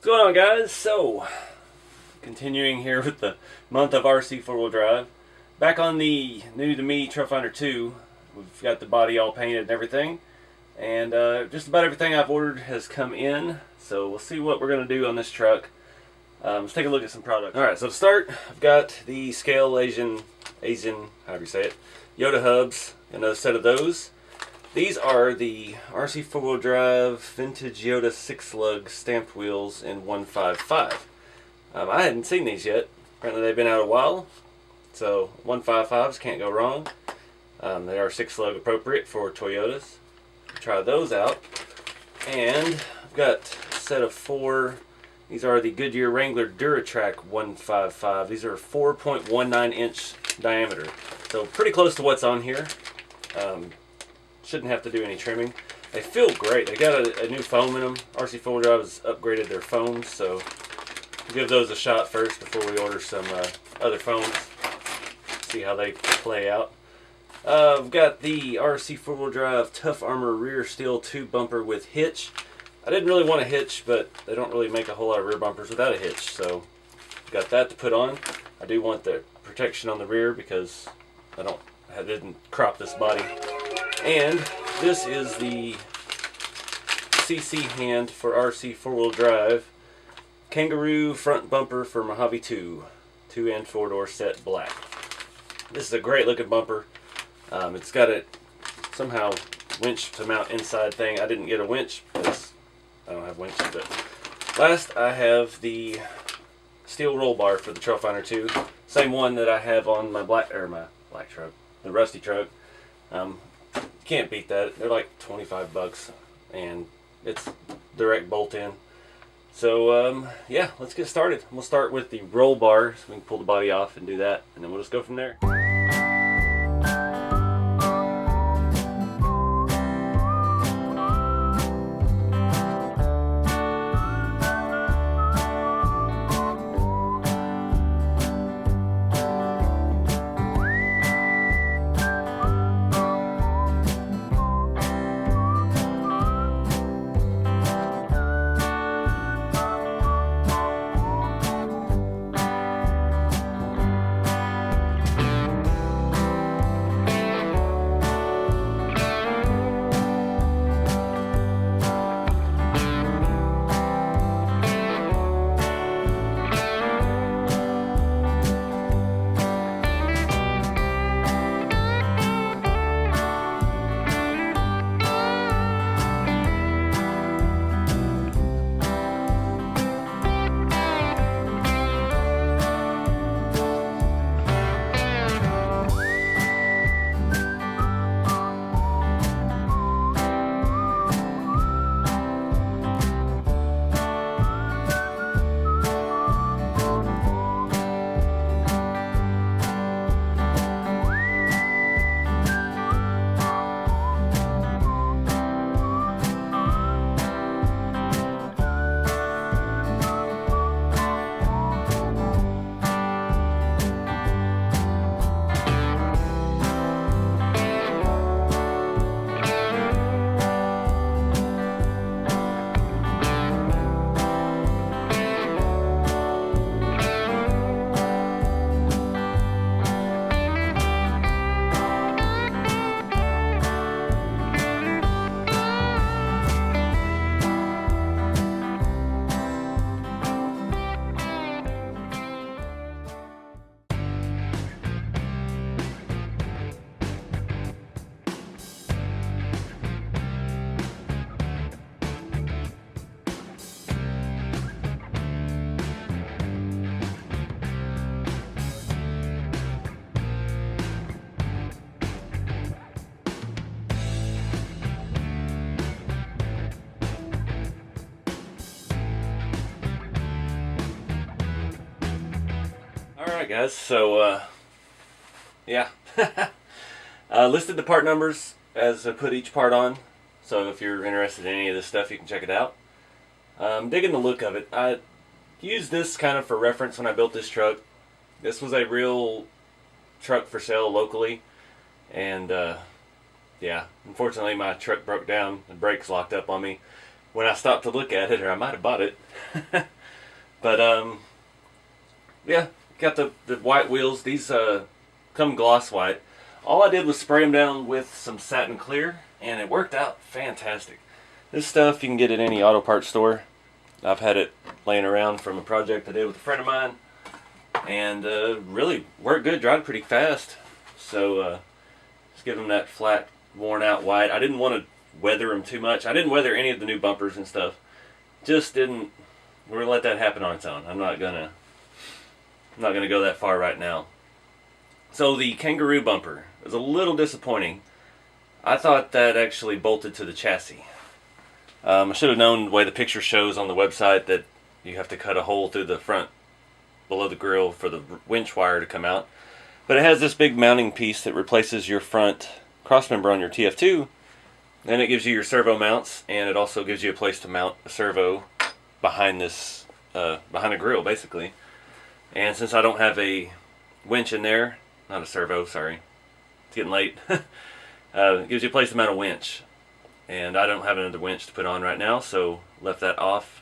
What's going on, guys? So, continuing here with the month of RC4wd drive. Back on the new to me Trailfinder 2. We've got the body all painted and everything. And just about everything I've ordered has come in. So we'll see what we're going to do on this truck. Let's take a look at some products. Alright, so to start, I've got the scale Asian, however you say it, Yoda hubs. Another set of those. These are the RC4wd drive vintage Yoda 6-lug stamped wheels in 155. I hadn't seen these yet. Apparently they've been out a while. So 155s can't go wrong. They are 6-lug appropriate for Toyotas. Try those out. And I've got a set of 4. These are the Goodyear Wrangler Duratrack 155. These are 4.19 inch diameter. So pretty close to what's on here. Shouldn't have to do any trimming. They feel great. They got a new foam in them. RC4wd drive has upgraded their foams, so we'll give those a shot first before we order some other foams. See how they play out. I've got the RC4wd drive Tough Armor rear steel tube bumper with hitch. I didn't really want a hitch, but they don't really make a whole lot of rear bumpers without a hitch, so got that to put on. I do want the protection on the rear because I didn't crop this body. And this is the CC hand for RC4wd drive. Kangaroo front bumper for Mojave 2. 2 and 4 door set black. This is a great looking bumper. It's got a somehow winch to mount inside thing. I didn't get a winch because I don't have winches. But last I have the steel roll bar for the Trailfinder 2. Same one that I have on my black truck, the rusty truck. Can't beat that. They're like 25 bucks and it's direct bolt in. So yeah, let's get started. We'll start with the roll bar so we can pull the body off and do that, and then we'll just go from there. Alright guys, so yeah, listed the part numbers as I put each part on, so if you're interested in any of this stuff you can check it out. Digging the look of it. I used this kind of for reference when I built this truck. This was a real truck for sale locally, and yeah, unfortunately my truck broke down, the brakes locked up on me, when I stopped to look at it, or I might have bought it. But yeah, got the white wheels. These come gloss white. All I did was spray them down with some satin clear, and it worked out fantastic. This stuff you can get at any auto parts store. I've had it laying around from a project I did with a friend of mine, and really worked good, dried pretty fast. So just give them that flat, worn out white. I didn't want to weather them too much. I didn't weather any of the new bumpers and stuff. Just didn't. We're gonna let that happen on its own. I'm not gonna go that far right now. So the Kangaroo bumper is a little disappointing. I thought that actually bolted to the chassis. I should have known the way the picture shows on the website that you have to cut a hole through the front below the grill for the winch wire to come out. But it has this big mounting piece that replaces your front crossmember on your TF2. Then it gives you your servo mounts, and it also gives you a place to mount a servo behind this, behind a grill basically. And since I don't have a winch in there, not a servo, sorry, it's getting late. It gives you a place to mount a winch. And I don't have another winch to put on right now, so left that off.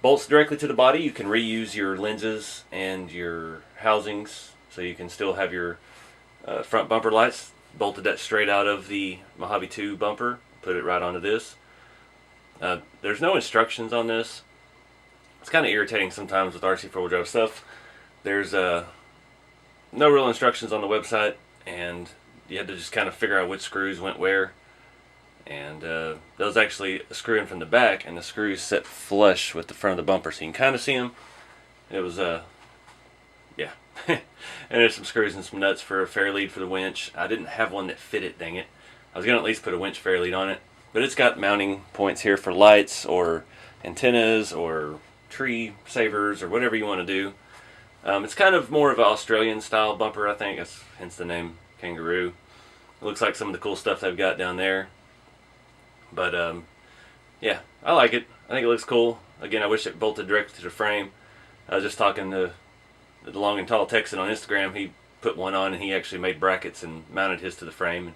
Bolts directly to the body. You can reuse your lenses and your housings, so you can still have your front bumper lights. Bolted that straight out of the Mojave 2 bumper. Put it right onto this. There's no instructions on this. It's kind of irritating sometimes with RC4wd drive stuff. There's no real instructions on the website, and you had to just kind of figure out which screws went where. And those actually screw in from the back, and the screws set flush with the front of the bumper, so you can kind of see them. It was yeah. And there's some screws and some nuts for a fair lead for the winch. I didn't have one that fit it, dang it. I was going to at least put a winch fair lead on it. But it's got mounting points here for lights or antennas or tree savers or whatever you want to do. It's kind of more of an Australian style bumper, I think. That's hence the name Kangaroo. It looks like some of the cool stuff they've got down there. But yeah, I like it. I think it looks cool. Again, I wish it bolted directly to the frame. I was just talking to the Long and Tall Texan on Instagram. He put one on, and he actually made brackets and mounted his to the frame. And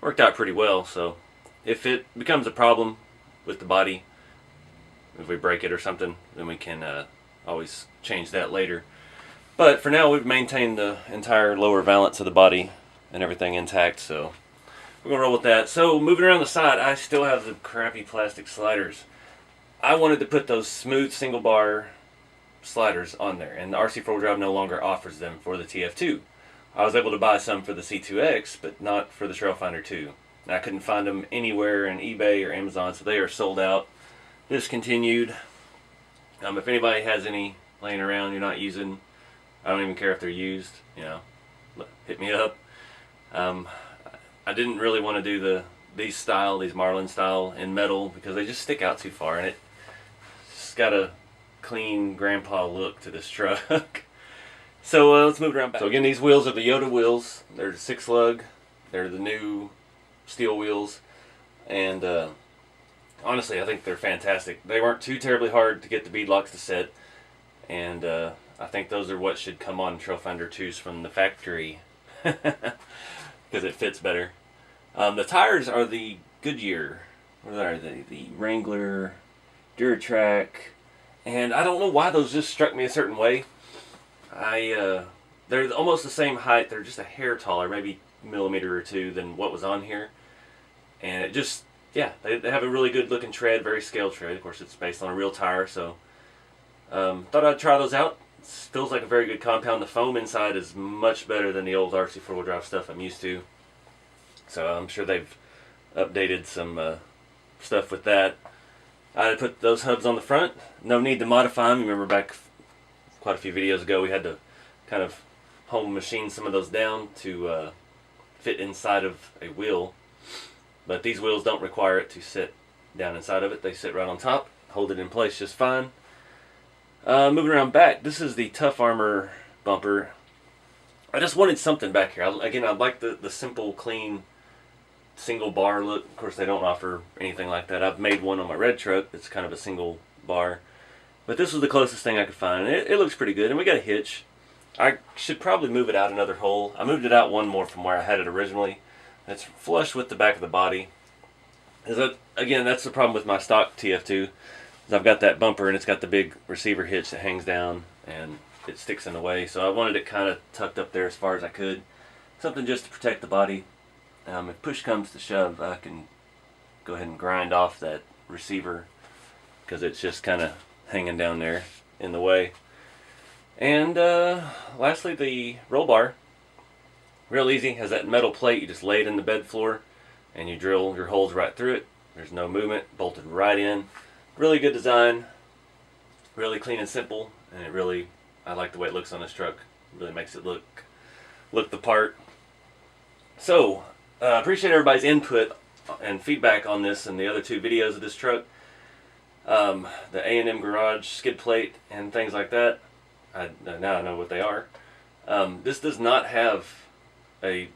worked out pretty well. So if it becomes a problem with the body, if we break it or something, then we can always change that later. But for now, we've maintained the entire lower valance of the body and everything intact, so we're going to roll with that. So moving around the side, I still have the crappy plastic sliders. I wanted to put those smooth single bar sliders on there, and the RC4wd drive no longer offers them for the TF2. I was able to buy some for the C2X, but not for the Trailfinder 2. And I couldn't find them anywhere in eBay or Amazon, so they are sold out, discontinued. If anybody has any laying around you're not using, I don't even care if they're used, hit me up. I didn't really want to do these Marlin style in metal because they just stick out too far, and it's got a clean grandpa look to this truck. So let's move around back. So again, these wheels are the Yoda wheels. They're the 6-lug. They're the new steel wheels, and honestly, I think they're fantastic. They weren't too terribly hard to get the bead locks to set, and I think those are what should come on Trailfinder 2s from the factory because it fits better. The tires are the Goodyear. What are they? The Wrangler, Duratrack, and I don't know why those just struck me a certain way. They're almost the same height. They're just a hair taller, maybe a millimeter or two than what was on here. And it just, yeah, they have a really good looking tread, very scale tread. Of course, it's based on a real tire, so thought I'd try those out. It feels like a very good compound. The foam inside is much better than the old RC4wd drive stuff I'm used to. So I'm sure they've updated some stuff with that. I put those hubs on the front. No need to modify them. You remember back quite a few videos ago, we had to kind of home machine some of those down to fit inside of a wheel. But these wheels don't require it to sit down inside of it. They sit right on top, hold it in place just fine. Moving around back, this is the Tough Armor bumper. I just wanted something back here. I like the simple, clean, single bar look. Of course, they don't offer anything like that. I've made one on my red truck that's kind of a single bar. But this was the closest thing I could find. And it looks pretty good. And we got a hitch. I should probably move it out another hole. I moved it out one more from where I had it originally. It's flush with the back of the body. Again, that's the problem with my stock TF2. Is I've got that bumper and it's got the big receiver hitch that hangs down and it sticks in the way. So I wanted it kind of tucked up there as far as I could. Something just to protect the body. If push comes to shove, I can go ahead and grind off that receiver because it's just kind of hanging down there in the way. And lastly, the roll bar. Real easy. Has that metal plate. You just lay it in the bed floor and you drill your holes right through it. There's no movement, bolted right in. Really good design, really clean and simple, and I like the way it looks on this truck. It really makes it look the part. So, appreciate everybody's input and feedback on this and the other two videos of this truck. The A&M garage skid plate and things like that. Now I know what they are. This does not have a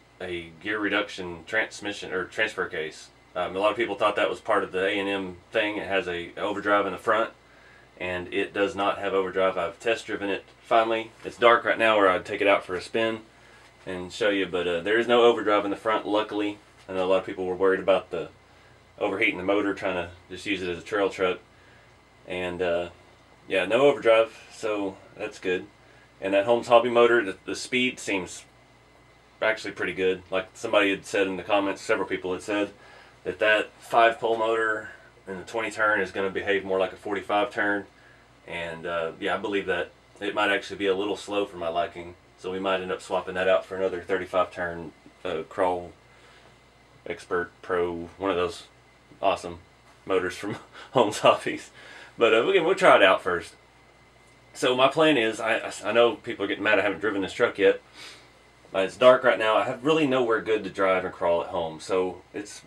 gear reduction transmission or transfer case. A lot of people thought that was part of the A&M thing. It has a overdrive in the front, and it does not have overdrive. I've test driven it finally. It's dark right now where I'd take it out for a spin and show you, but there is no overdrive in the front, luckily. I know a lot of people were worried about the overheating the motor, trying to just use it as a trail truck. And yeah, no overdrive, so that's good. And that Holmes Hobby motor, the speed seems actually pretty good. Like somebody had said in the comments, several people had said that 5-pole motor in the 20 turn is going to behave more like a 45 turn. And yeah, I believe that it might actually be a little slow for my liking. So we might end up swapping that out for another 35 turn Crawl Expert Pro, one of those awesome motors from Holmes Hobbies. But again, we'll try it out first. So my plan is, I know people are getting mad I haven't driven this truck yet. It's dark right now. I have really nowhere good to drive and crawl at home. So it's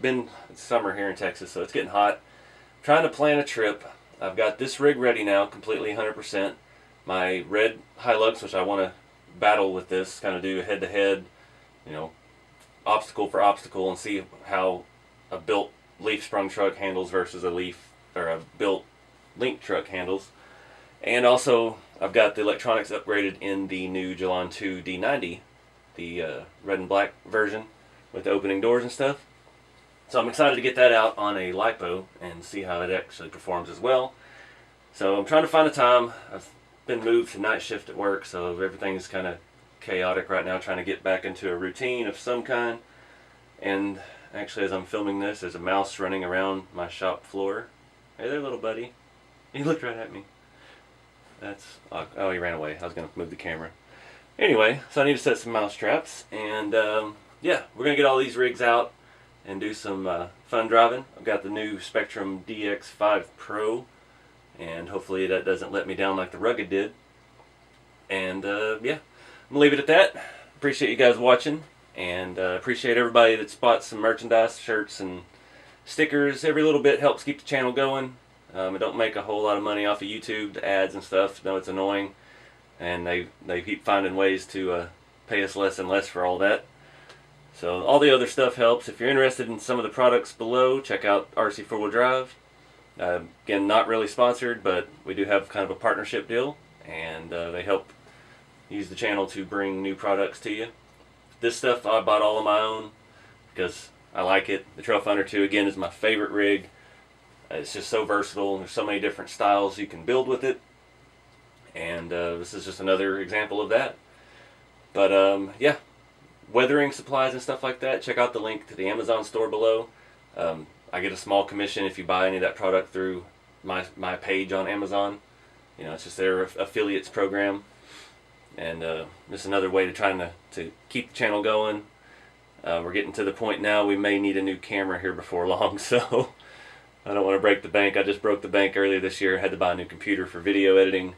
summer here in Texas, so it's getting hot. I'm trying to plan a trip. I've got this rig ready now, completely 100%. My red Hilux, which I want to battle with this, kind of do head-to-head, you know, obstacle for obstacle, and see how a built leaf sprung truck handles versus a built link truck handles. And also, I've got the electronics upgraded in the new Jalon 2 D90. The red and black version with the opening doors and stuff. So I'm excited to get that out on a LiPo and see how it actually performs as well. So I'm trying to find a time. I've been moved to night shift at work, so everything's kind of chaotic right now, trying to get back into a routine of some kind. And actually, as I'm filming this, there's a mouse running around my shop floor. Hey there, little buddy. He looked right at me. Oh, he ran away. I was going to move the camera. Anyway, so I need to set some mouse traps, and yeah, we're going to get all these rigs out and do some fun driving. I've got the new Spectrum DX5 Pro, and hopefully that doesn't let me down like the Rugged did. And yeah, I'm going to leave it at that. Appreciate you guys watching, and appreciate everybody that's bought some merchandise, shirts, and stickers. Every little bit helps keep the channel going. I don't make a whole lot of money off of YouTube, the ads and stuff. I know it's annoying. And they keep finding ways to pay us less and less for all that. So all the other stuff helps. If you're interested in some of the products below, check out RC4wd Drive. Again, not really sponsored, but we do have kind of a partnership deal, and they help use the channel to bring new products to you. This stuff I bought all on my own because I like it. The Trailfinder 2 again is my favorite rig. It's just so versatile, and there's so many different styles you can build with it. And this is just another example of that. But yeah, weathering supplies and stuff like that, check out the link to the Amazon store below. I get a small commission if you buy any of that product through my page on Amazon. You know, it's just their affiliates program. And just another way to try to keep the channel going. We're getting to the point now we may need a new camera here before long, so I don't want to break the bank. I just broke the bank earlier this year. I had to buy a new computer for video editing.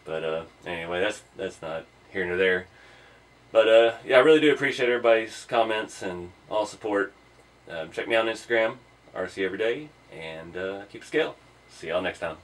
But anyway, that's not here nor there. But yeah, I really do appreciate everybody's comments and all support. Check me out on Instagram, RC everyday, and keep scale. See y'all next time.